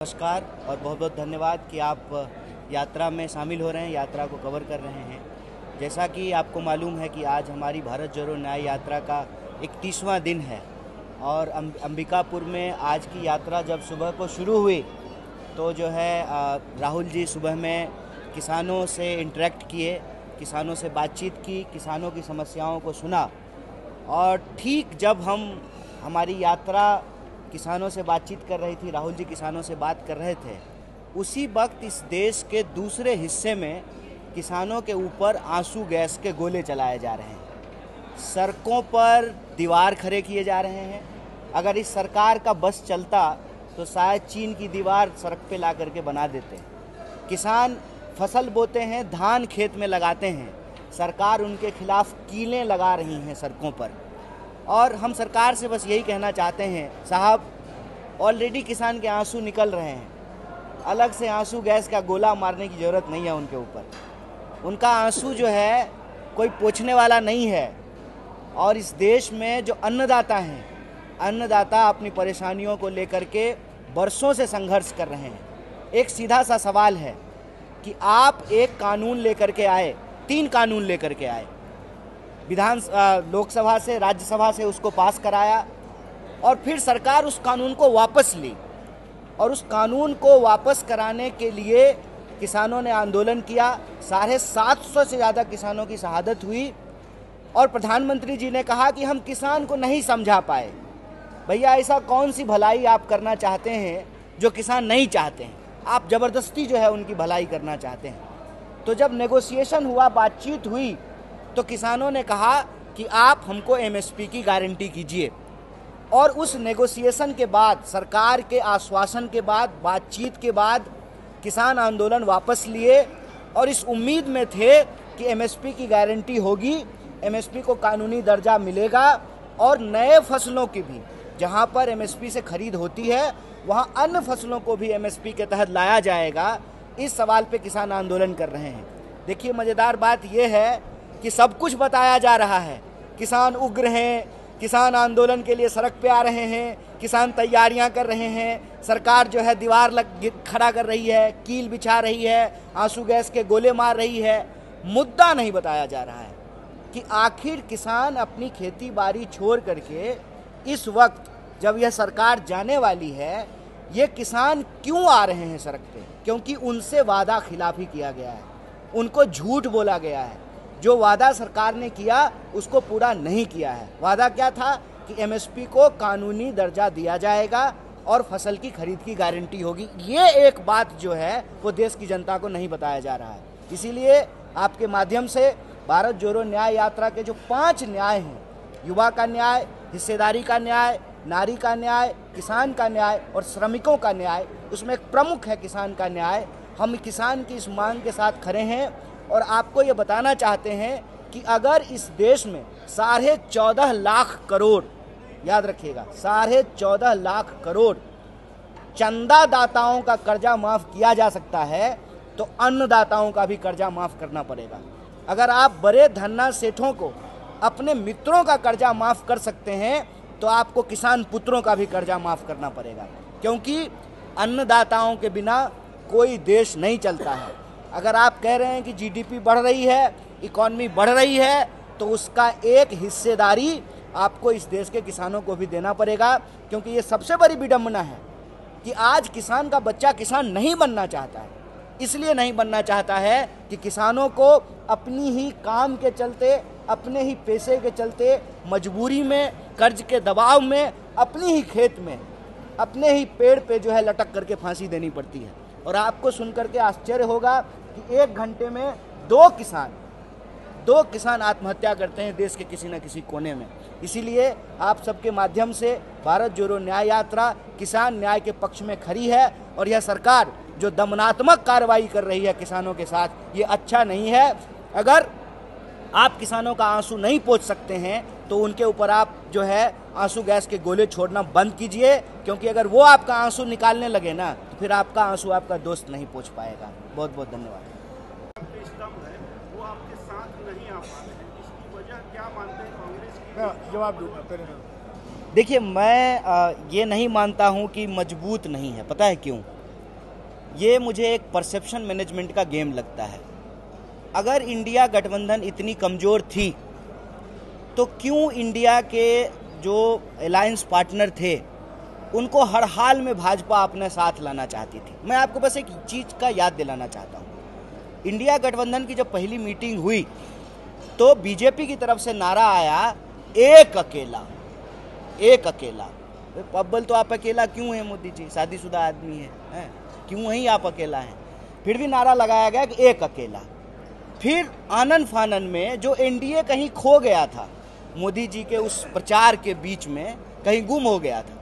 नमस्कार और बहुत बहुत धन्यवाद कि आप यात्रा में शामिल हो रहे हैं, यात्रा को कवर कर रहे हैं। जैसा कि आपको मालूम है कि आज हमारी भारत जोड़ो न्याय यात्रा का 31वां दिन है और अंबिकापुर में आज की यात्रा जब सुबह को शुरू हुई तो जो है राहुल जी सुबह में किसानों से इंटरेक्ट किए, किसानों से बातचीत की, किसानों की समस्याओं को सुना और ठीक जब हमारी यात्रा किसानों से बातचीत कर रही थी, राहुल जी किसानों से बात कर रहे थे, उसी वक्त इस देश के दूसरे हिस्से में किसानों के ऊपर आंसू गैस के गोले चलाए जा रहे हैं, सड़कों पर दीवार खड़े किए जा रहे हैं। अगर इस सरकार का बस चलता तो शायद चीन की दीवार सड़क पे ला करके बना देते। किसान फसल बोते हैं, धान खेत में लगाते हैं, सरकार उनके खिलाफ कीलें लगा रही हैं सड़कों पर। और हम सरकार से बस यही कहना चाहते हैं, साहब ऑलरेडी किसान के आंसू निकल रहे हैं, अलग से आंसू गैस का गोला मारने की ज़रूरत नहीं है उनके ऊपर। उनका आंसू जो है कोई पोंछने वाला नहीं है। और इस देश में जो अन्नदाता हैं, अन्नदाता अपनी परेशानियों को लेकर के बरसों से संघर्ष कर रहे हैं। एक सीधा सा सवाल है कि आप एक कानून लेकर के आए, 3 कानून लेकर के आए, लोकसभा से, राज्यसभा से उसको पास कराया और फिर सरकार उस कानून को वापस ली और उस कानून को वापस कराने के लिए किसानों ने आंदोलन किया। 750 से ज़्यादा किसानों की शहादत हुई और प्रधानमंत्री जी ने कहा कि हम किसान को नहीं समझा पाए। भैया, ऐसा कौन सी भलाई आप करना चाहते हैं जो किसान नहीं चाहते हैं? आप ज़बरदस्ती जो है उनकी भलाई करना चाहते हैं। तो जब नेगोशिएशन हुआ, बातचीत हुई, तो किसानों ने कहा कि आप हमको एमएसपी की गारंटी कीजिए। और उस नेगोशिएशन के बाद, सरकार के आश्वासन के बाद, बातचीत के बाद किसान आंदोलन वापस लिए और इस उम्मीद में थे कि एमएसपी की गारंटी होगी, एमएसपी को कानूनी दर्जा मिलेगा और नए फसलों की भी, जहां पर एमएसपी से खरीद होती है वहां अन्य फसलों को भी एमएसपी के तहत लाया जाएगा। इस सवाल पे किसान आंदोलन कर रहे हैं। देखिए, मज़ेदार बात यह है कि सब कुछ बताया जा रहा है, किसान उग्र हैं, किसान आंदोलन के लिए सड़क पे आ रहे हैं, किसान तैयारियां कर रहे हैं, सरकार जो है दीवार खड़ा कर रही है, कील बिछा रही है, आंसू गैस के गोले मार रही है। मुद्दा नहीं बताया जा रहा है कि आखिर किसान अपनी खेती बाड़ी छोड़ करके इस वक्त जब यह सरकार जाने वाली है, ये किसान क्यों आ रहे हैं सड़क पे? क्योंकि उनसे वादा खिलाफी किया गया है, उनको झूठ बोला गया है। जो वादा सरकार ने किया उसको पूरा नहीं किया है। वादा क्या था कि एमएसपी को कानूनी दर्जा दिया जाएगा और फसल की खरीद की गारंटी होगी। ये एक बात जो है वो देश की जनता को नहीं बताया जा रहा है। इसीलिए आपके माध्यम से भारत जोड़ो न्याय यात्रा के जो 5 न्याय हैं, युवा का न्याय, हिस्सेदारी का न्याय, नारी का न्याय, किसान का न्याय और श्रमिकों का न्याय, उसमें एक प्रमुख है किसान का न्याय। हम किसान की इस मांग के साथ खड़े हैं और आपको ये बताना चाहते हैं कि अगर इस देश में 14.5 लाख करोड़, याद रखिएगा, 14.5 लाख करोड़ चंदादाताओं का कर्जा माफ़ किया जा सकता है तो अन्नदाताओं का भी कर्जा माफ़ करना पड़ेगा। अगर आप बड़े धन्ना सेठों को, अपने मित्रों का कर्जा माफ़ कर सकते हैं तो आपको किसान पुत्रों का भी कर्जा माफ़ करना पड़ेगा, क्योंकि अन्नदाताओं के बिना कोई देश नहीं चलता है। अगर आप कह रहे हैं कि जीडीपी बढ़ रही है, इकॉनमी बढ़ रही है, तो उसका एक हिस्सेदारी आपको इस देश के किसानों को भी देना पड़ेगा, क्योंकि ये सबसे बड़ी विडंबना है कि आज किसान का बच्चा किसान नहीं बनना चाहता है। इसलिए नहीं बनना चाहता है कि किसानों को अपनी ही काम के चलते, अपने ही पैसे के चलते, मजबूरी में, कर्ज के दबाव में, अपनी ही खेत में, अपने ही पेड़ पे जो है लटक करके फांसी देनी पड़ती है। और आपको सुनकर के आश्चर्य होगा कि 1 घंटे में 2 किसान आत्महत्या करते हैं देश के किसी न किसी कोने में। इसीलिए आप सबके माध्यम से भारत जोड़ो न्याय यात्रा किसान न्याय के पक्ष में खड़ी है और यह सरकार जो दमनात्मक कार्रवाई कर रही है किसानों के साथ, ये अच्छा नहीं है। अगर आप किसानों का आंसू नहीं पोंछ सकते हैं तो उनके ऊपर आप जो है आंसू गैस के गोले छोड़ना बंद कीजिए, क्योंकि अगर वो आपका आंसू निकालने लगे ना तो फिर आपका आंसू आपका दोस्त नहीं पोंछ पाएगा। बहुत बहुत धन्यवाद। वो आपके साथ नहीं आ पा रहे हैं, इसकी वजह क्या मानते हैं कांग्रेस की? जवाब दूंगा। देखिए, मैं ये नहीं मानता हूँ कि मजबूत नहीं है। पता है क्यों? ये मुझे एक परसेप्शन मैनेजमेंट का गेम लगता है। अगर इंडिया गठबंधन इतनी कमज़ोर थी तो क्यों इंडिया के जो अलायंस पार्टनर थे उनको हर हाल में भाजपा अपने साथ लाना चाहती थी। मैं आपको बस एक चीज़ का याद दिलाना चाहता हूँ। इंडिया गठबंधन की जब पहली मीटिंग हुई तो बीजेपी की तरफ से नारा आया, एक अकेला, एक अकेला। अव्वल तो आप अकेला क्यों हैं मोदी जी, शादीशुदा आदमी है? क्यों ही आप अकेला हैं? फिर भी नारा लगाया गया कि एक अकेला। फिर आनन फानन में जो एनडीए कहीं खो गया था, मोदी जी के उस प्रचार के बीच में कहीं गुम हो गया था,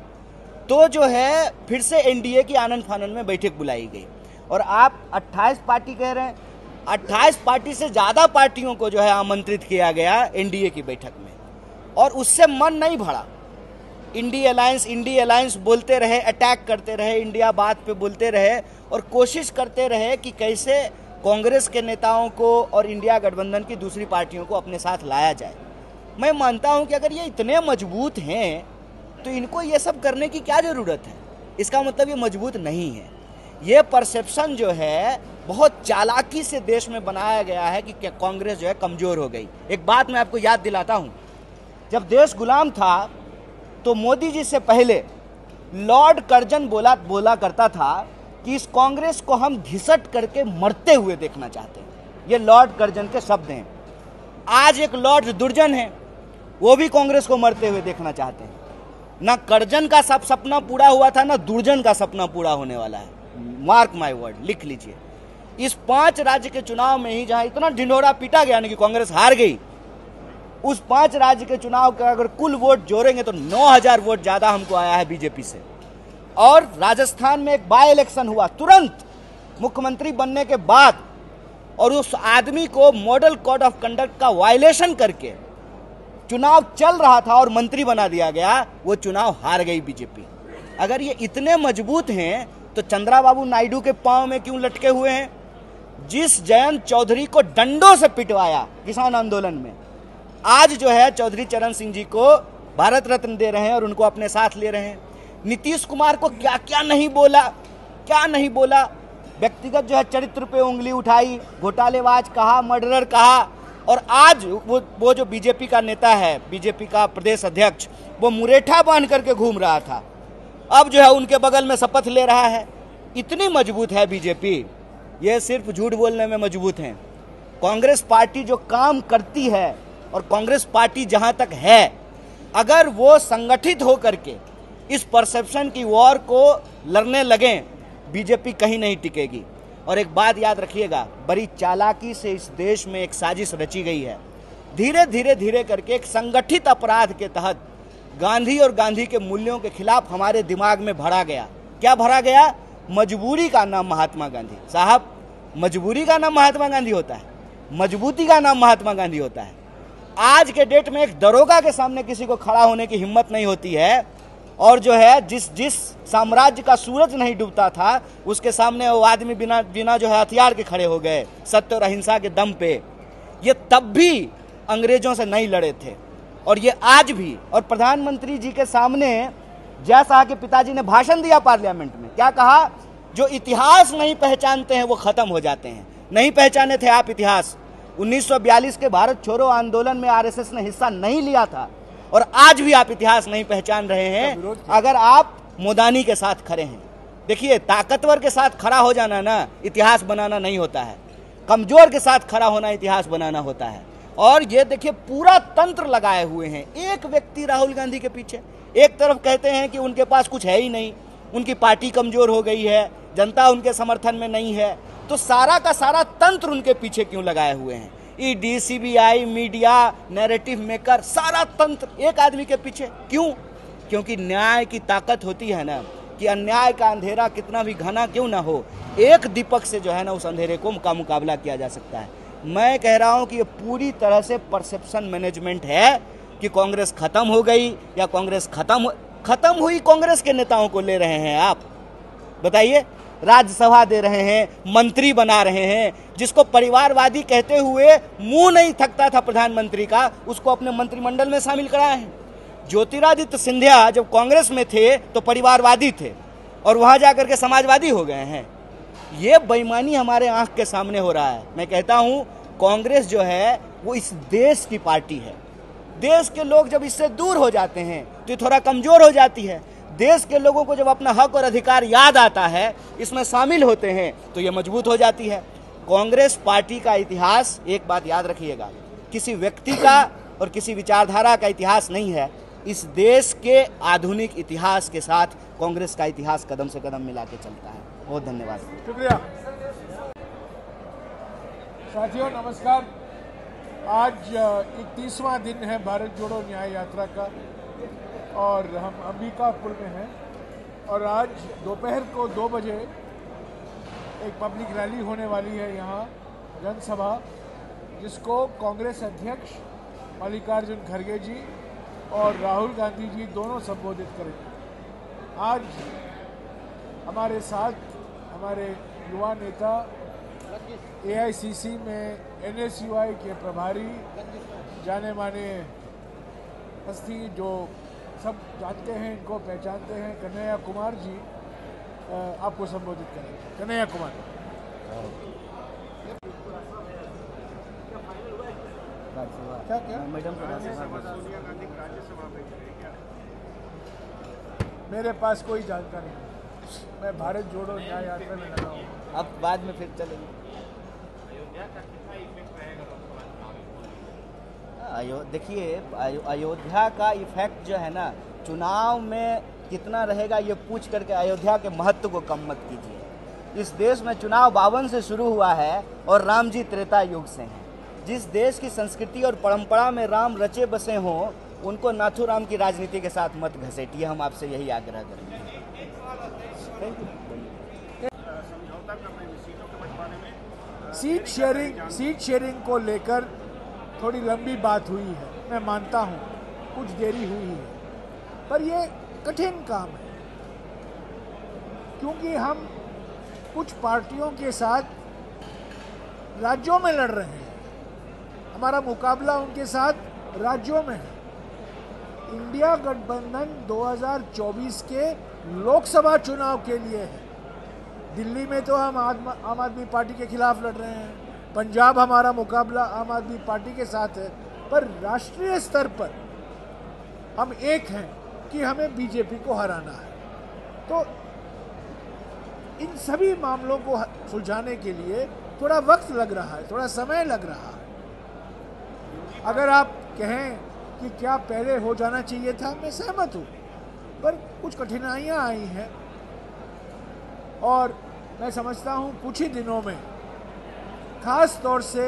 तो जो है फिर से एनडीए की आनन फानन में बैठक बुलाई गई। और आप 28 पार्टी कह रहे हैं, 28 पार्टी से ज़्यादा पार्टियों को जो है आमंत्रित किया गया एनडीए की बैठक में, और उससे मन नहीं भरा। इंडी अलायंस बोलते रहे, अटैक करते रहे, इंडिया बात पे बोलते रहे और कोशिश करते रहे कि कैसे कांग्रेस के नेताओं को और इंडिया गठबंधन की दूसरी पार्टियों को अपने साथ लाया जाए। मैं मानता हूं कि अगर ये इतने मजबूत हैं तो इनको ये सब करने की क्या ज़रूरत है? इसका मतलब ये मजबूत नहीं है। ये परसेप्शन जो है बहुत चालाकी से देश में बनाया गया है कि कांग्रेस जो है कमज़ोर हो गई। एक बात मैं आपको याद दिलाता हूँ, जब देश गुलाम था तो मोदी जी से पहले लॉर्ड कर्जन बोला करता था कि इस कांग्रेस को हम घिसट करके मरते हुए देखना चाहते हैं। ये लॉर्ड कर्जन के शब्द हैं। आज एक लॉर्ड दुर्जन है, वो भी कांग्रेस को मरते हुए देखना चाहते हैं। ना कर्जन का सब सपना पूरा हुआ था, ना दुर्जन का सपना पूरा होने वाला है। मार्क माय वर्ड, लिख लीजिए। इस 5 राज्य के चुनाव में ही जहां इतना ढिंढोरा पीटा गया ना कि कांग्रेस हार गई, उस 5 राज्य के चुनाव का अगर कुल वोट जोड़ेंगे तो 9000 वोट ज़्यादा हमको आया है बीजेपी से। और राजस्थान में एक बाय इलेक्शन हुआ तुरंत मुख्यमंत्री बनने के बाद, और उस आदमी को मॉडल कोड ऑफ कंडक्ट का वायलेशन करके चुनाव चल रहा था और मंत्री बना दिया गया, वो चुनाव हार गई बीजेपी। अगर ये इतने मजबूत हैं तो चंद्राबाबू नायडू के पांव में क्यों लटके हुए हैं? जिस जयंत चौधरी को डंडों से पिटवाया किसान आंदोलन में, आज जो है चौधरी चरण सिंह जी को भारत रत्न दे रहे हैं और उनको अपने साथ ले रहे हैं। नीतीश कुमार को क्या क्या नहीं बोला, क्या नहीं बोला। व्यक्तिगत जो है चरित्र पे उंगली उठाई, घोटालेबाज कहा, मर्डरर कहा। और आज वो जो बीजेपी का नेता है, बीजेपी का प्रदेश अध्यक्ष, वो मुरेठा बांध करके घूम रहा था, अब जो है उनके बगल में शपथ ले रहा है। इतनी मजबूत है बीजेपी, ये सिर्फ झूठ बोलने में मजबूत हैं। कांग्रेस पार्टी जो काम करती है और कांग्रेस पार्टी जहां तक है, अगर वो संगठित हो करके इस परसेप्शन की वॉर को लड़ने लगें, बीजेपी कहीं नहीं टिकेगी। और एक बात याद रखिएगा, बड़ी चालाकी से इस देश में एक साजिश रची गई है। धीरे करके एक संगठित अपराध के तहत गांधी और गांधी के मूल्यों के खिलाफ हमारे दिमाग में भरा गया। क्या भरा गया? मजबूरी का नाम महात्मा गांधी। साहब, मजबूरी का नाम महात्मा गांधी होता है, मजबूती का नाम महात्मा गांधी होता है। आज के डेट में एक दरोगा के सामने किसी को खड़ा होने की हिम्मत नहीं होती है, और जो है जिस साम्राज्य का सूरज नहीं डूबता था उसके सामने वो आदमी बिना जो है हथियार के खड़े हो गए, सत्य और अहिंसा के दम पे। ये तब भी अंग्रेजों से नहीं लड़े थे और ये आज भी। और प्रधानमंत्री जी के सामने जयशाह के पिताजी ने भाषण दिया पार्लियामेंट में, क्या कहा? जो इतिहास नहीं पहचानते हैं वो खत्म हो जाते हैं। नहीं पहचाने थे आप इतिहास। 1942 के भारत छोड़ो आंदोलन में आरएसएस ने हिस्सा नहीं लिया था, और आज भी आप इतिहास नहीं पहचान रहे हैं अगर आप मोदानी के साथ खड़े हैं। देखिए, ताकतवर के साथ खड़ा हो जाना ना इतिहास बनाना नहीं होता है, कमजोर के साथ खड़ा होना इतिहास बनाना होता है। और ये देखिए, पूरा तंत्र लगाए हुए हैं एक व्यक्ति राहुल गांधी के पीछे। एक तरफ कहते हैं कि उनके पास कुछ है ही नहीं, उनकी पार्टी कमजोर हो गई है, जनता उनके समर्थन में नहीं है, तो सारा का सारा तंत्र उनके पीछे क्यों लगाए हुए हैं? ED, CBI, media, narrative maker, सारा तंत्र एक आदमी के पीछे क्यों? क्योंकि न्याय की ताकत होती है ना, कि अन्याय का अंधेरा कितना भी घना क्यों ना हो, एक दीपक से जो है ना उस अंधेरे का मुकाबला किया जा सकता है। मैं कह रहा हूं कि ये पूरी तरह से परसेप्शन मैनेजमेंट है कि कांग्रेस खत्म हो गई या कांग्रेस खत्म हुई। कांग्रेस के नेताओं को ले रहे हैं आप, बताइए, राज्यसभा दे रहे हैं, मंत्री बना रहे हैं। जिसको परिवारवादी कहते हुए मुंह नहीं थकता था प्रधानमंत्री का, उसको अपने मंत्रिमंडल में शामिल कराए हैं। ज्योतिरादित्य सिंधिया जब कांग्रेस में थे तो परिवारवादी थे और वहां जाकर के समाजवादी हो गए हैं। ये बेईमानी हमारे आंख के सामने हो रहा है। मैं कहता हूं कांग्रेस जो है वो इस देश की पार्टी है। देश के लोग जब इससे दूर हो जाते हैं तो ये थोड़ा कमजोर हो जाती है। देश के लोगों को जब अपना हक और अधिकार याद आता है, इसमें शामिल होते हैं, तो ये मजबूत हो जाती है। कांग्रेस पार्टी का इतिहास, एक बात याद रखिएगा, किसी व्यक्ति का और किसी विचारधारा का इतिहास नहीं है। इस देश के आधुनिक इतिहास के साथ कांग्रेस का इतिहास कदम से कदम मिला के चलता है। बहुत धन्यवाद। शुक्रिया। साथियों नमस्कार। आज 31वां दिन है भारत जोड़ो न्याय यात्रा का और हम अंबिकापुर में हैं और आज दोपहर को 2 बजे एक पब्लिक रैली होने वाली है यहाँ जनसभा, जिसको कांग्रेस अध्यक्ष मल्लिकार्जुन खड़गे जी और राहुल गांधी जी दोनों संबोधित करेंगे। आज हमारे साथ हमारे युवा नेता AICC में NSUI के प्रभारी, जाने माने हस्ती जो सब जानते हैं, इनको पहचानते हैं, कन्हैया कुमार जी आपको संबोधित करेंगे। कन्हैया कुमार। क्या क्या मैडम सोनिया गांधी को राज्यसभा भेज रहे हैं क्या? मेरे पास कोई जानकारी नहीं। मैं भारत जोड़ो न्याय यात्रा में लगा हूँ। अब बाद में फिर चलेंगे। देखिए, अयोध्या का इफेक्ट जो है ना, चुनाव में कितना रहेगा ये पूछ करके अयोध्या के महत्व को कम मत कीजिए। इस देश में चुनाव 52 से शुरू हुआ है और राम जी त्रेता युग से हैं। जिस देश की संस्कृति और परंपरा में राम रचे बसे हों, उनको नाथूराम की राजनीति के साथ मत घसीटिए। हम आपसे यही आग्रह करेंगे। समझौता कर रहे हैं सीटों के बंटवारे में। सीट शेयरिंग को लेकर थोड़ी लंबी बात हुई है, मैं मानता हूँ कुछ देरी हुई है, पर ये कठिन काम है क्योंकि हम कुछ पार्टियों के साथ राज्यों में लड़ रहे हैं। हमारा मुकाबला उनके साथ राज्यों में है। इंडिया गठबंधन 2024 के लोकसभा चुनाव के लिए है। दिल्ली में तो हम आम आदमी पार्टी के खिलाफ लड़ रहे हैं, पंजाब हमारा मुकाबला आम आदमी पार्टी के साथ है, पर राष्ट्रीय स्तर पर हम एक हैं कि हमें बीजेपी को हराना है। तो इन सभी मामलों को सुलझाने के लिए थोड़ा वक्त लग रहा है, थोड़ा समय लग रहा है। अगर आप कहें कि क्या पहले हो जाना चाहिए था, मैं सहमत हूँ, पर कुछ कठिनाइयाँ आई हैं और मैं समझता हूँ कुछ ही दिनों में खास तौर से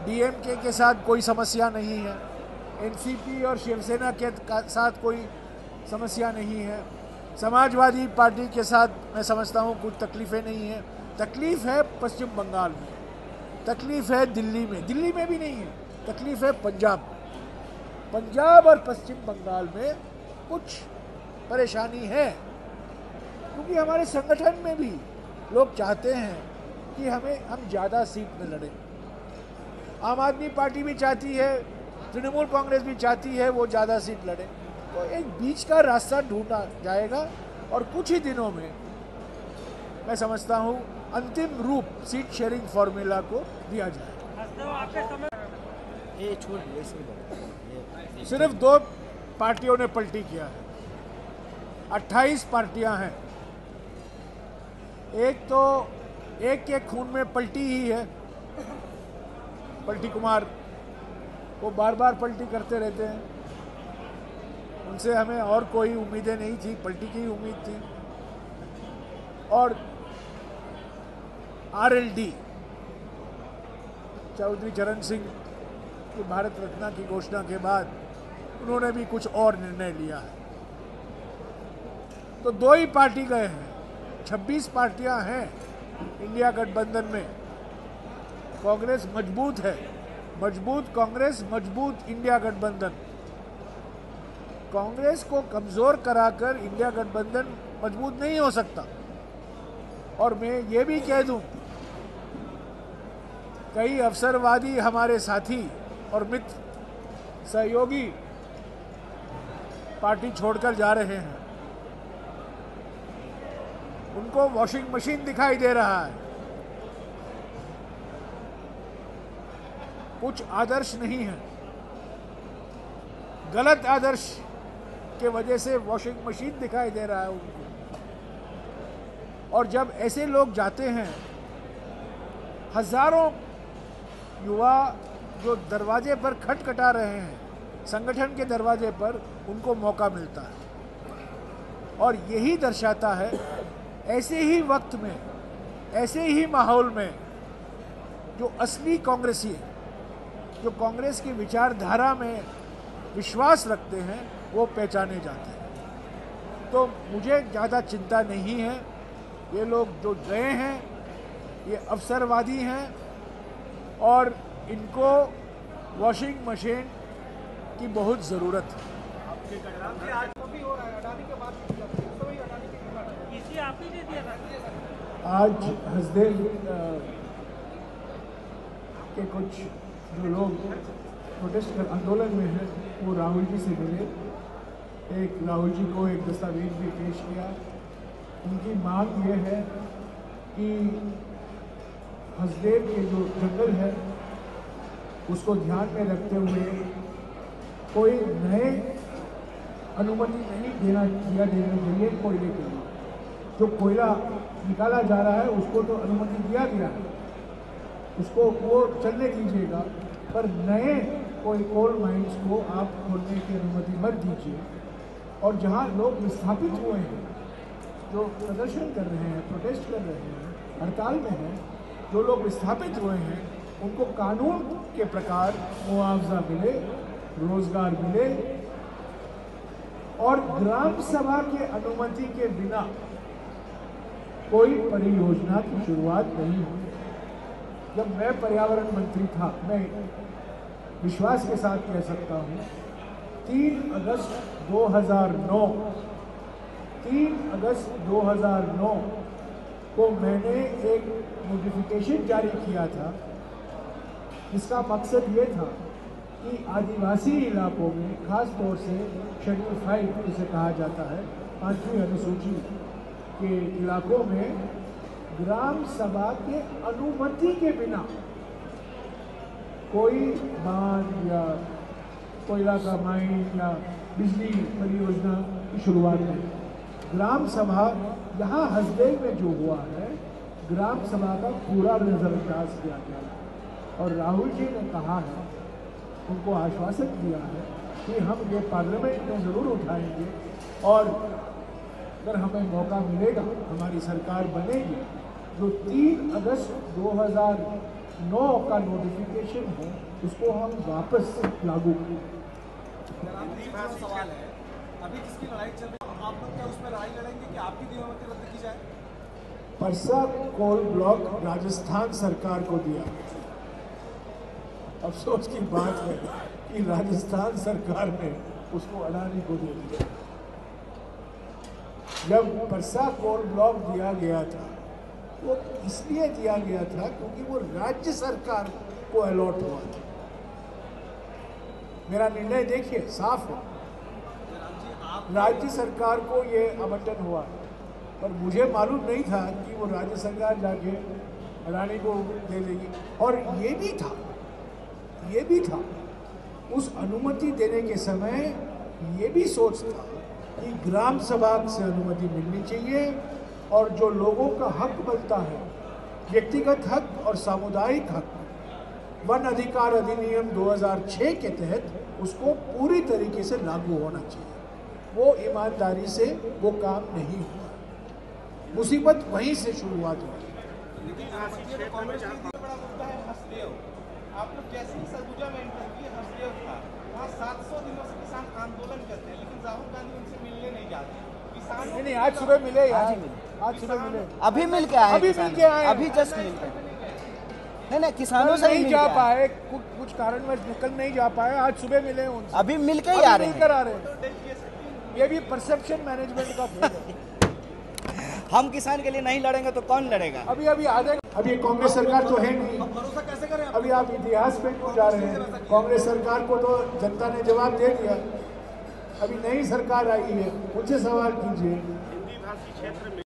DMK के साथ कोई समस्या नहीं है, NCP और शिवसेना के साथ कोई समस्या नहीं है, समाजवादी पार्टी के साथ मैं समझता हूँ कुछ तकलीफ़ें नहीं हैं। तकलीफ़ है पश्चिम बंगाल में, तकलीफ़ है दिल्ली में भी नहीं है, तकलीफ़ है पंजाब और पश्चिम बंगाल में कुछ परेशानी है, क्योंकि हमारे संगठन में भी लोग चाहते हैं कि हम ज़्यादा सीट में लड़ें। आम आदमी पार्टी भी चाहती है, तृणमूल कांग्रेस भी चाहती है वो ज़्यादा सीट लड़े। तो एक बीच का रास्ता ढूंढा जाएगा और कुछ ही दिनों में मैं समझता हूँ अंतिम रूप सीट शेयरिंग फॉर्मूला को दिया जाएगा। सिर्फ 2 पार्टियों ने पलटी किया है, 28 पार्टियां हैं। एक के खून में पलटी ही है। पलटी कुमार वो बार बार पलटी करते रहते हैं, उनसे हमें और कोई उम्मीदें नहीं थी, पलटी की उम्मीद थी। और RLD चौधरी चरण सिंह की भारत रत्न की घोषणा के बाद उन्होंने भी कुछ और निर्णय लिया है। तो 2 ही पार्टी गए हैं, 26 पार्टियां हैं इंडिया गठबंधन में। कांग्रेस मजबूत है, मजबूत कांग्रेस, मजबूत इंडिया गठबंधन। कांग्रेस को कमजोर कराकर इंडिया गठबंधन मजबूत नहीं हो सकता। और मैं ये भी कह दूं, कई अवसरवादी हमारे साथी और मित्र सहयोगी पार्टी छोड़कर जा रहे हैं। उनको वॉशिंग मशीन दिखाई दे रहा है। कुछ आदर्श नहीं है, गलत आदर्श के वजह से वॉशिंग मशीन दिखाई दे रहा है उनको। और जब ऐसे लोग जाते हैं, हजारों युवा जो दरवाजे पर खटखटा रहे हैं, संगठन के दरवाजे पर, उनको मौका मिलता है। और यही दर्शाता है, ऐसे ही वक्त में, ऐसे ही माहौल में जो असली कांग्रेसी है, जो कांग्रेस की विचारधारा में विश्वास रखते हैं, वो पहचाने जाते हैं। तो मुझे ज़्यादा चिंता नहीं है। ये लोग जो गए हैं, ये अवसरवादी हैं और इनको वॉशिंग मशीन की बहुत ज़रूरत है। आज हसदेव के कुछ जो लोग प्रोटेस्ट कर आंदोलन में हैं, वो राहुल जी से मिले। राहुल जी को एक दस्तावेज भी पेश किया। उनकी मांग ये है कि हसदेव के जो जंगल है उसको ध्यान में रखते हुए कोई नए अनुमति नहीं देना चाहिए कोयले के लिए। जो कोयला निकाला जा रहा है उसको तो अनुमति दिया गया है, उसको वो चलने दीजिएगा, पर नए कोई कोल माइंस को आप खोलने की अनुमति मत दीजिए। और जहाँ लोग विस्थापित हुए हैं, जो प्रदर्शन कर रहे हैं, प्रोटेस्ट कर रहे हैं, हड़ताल में हैं, जो लोग विस्थापित हुए हैं, उनको कानून के प्रकार मुआवजा मिले, रोजगार मिले। और ग्राम सभा के अनुमति के बिना कोई परियोजना की शुरुआत नहीं हुई। जब मैं पर्यावरण मंत्री था, मैं विश्वास के साथ कह सकता हूँ, 3 अगस्त 2009 को मैंने एक नोटिफिकेशन जारी किया था, जिसका मकसद ये था कि आदिवासी इलाकों में, खास तौर से शेड्यूल 5 जिसे कहा जाता है, 5वीं अनुसूची के इलाकों में, ग्राम सभा के अनुमति के बिना कोई बांध या कोयला का माइन या बिजली परियोजना की शुरुआत नहीं। ग्राम सभा यहाँ हसदेव में जो हुआ है, ग्राम सभा का पूरा नजरअंदाज किया गया। और राहुल जी ने कहा है, उनको आश्वासन दिया है कि हम ये पार्लियामेंट में ज़रूर उठाएंगे और अगर हमें मौका मिलेगा, हमारी सरकार बनेगी, जो 3 अगस्त 2009 का नोटिफिकेशन है उसको हम वापस लागू करें। सवाल है, अभी जिसकी लड़ाई चल रही है, आप लोग क्या उसमें लड़ाई लड़ेंगे कि आपकी दी अनुमति रद्द की जाए? परसा कोल ब्लॉक राजस्थान सरकार को दिया। अफसोस की बात है कि राजस्थान सरकार ने उसको अडानी को दे दिया। जब परसा कोल ब्लॉक दिया गया था, वो इसलिए दिया गया था क्योंकि वो राज्य सरकार को अलॉट हुआ था। मेरा निर्णय देखिए, साफ है, राज्य सरकार को ये आवंटन हुआ, पर मुझे मालूम नहीं था कि वो राज्य सरकार जाके अडानी को दे देगी। और ये भी था उस अनुमति देने के समय ये भी सोच था कि ग्राम सभा से अनुमति मिलनी चाहिए और जो लोगों का हक बनता है, व्यक्तिगत हक और सामुदायिक हक, वन अधिकार अधिनियम 2006 के तहत उसको पूरी तरीके से लागू होना चाहिए। वो ईमानदारी से वो काम नहीं हुआ, मुसीबत वहीं से शुरुआत हुई। आप लोग जैसे ही सरगुजा में एंटर किए, हसदेव था, वहाँ 700 दिनों से किसान आंदोलन करते हैं, लेकिन राहुल गांधी उनसे मिलने नहीं जाते। किसान नहीं, आज सुबह मिले यार, आज सुबह मिले, अभी मिल के आए, अभी जस्ट मिल के नहीं, किसानों से नहीं जा पाए, कुछ कारणवश निकल नहीं जा पाए, आज सुबह मिले उनसे, अभी मिल के ही आ रहे हैं। ये भी परसेप्शन मैनेजमेंट का खेल है। हम किसान के लिए नहीं लड़ेंगे तो कौन लड़ेगा? अभी कांग्रेस सरकार तो है नहीं, भरोसा कैसे करें? अभी आप इतिहास पे क्यों जा रहे हैं? कांग्रेस सरकार को तो जनता ने जवाब दे दिया, अभी नई सरकार आई है, उनसे सवाल कीजिए। हिंदी भाषी क्षेत्र में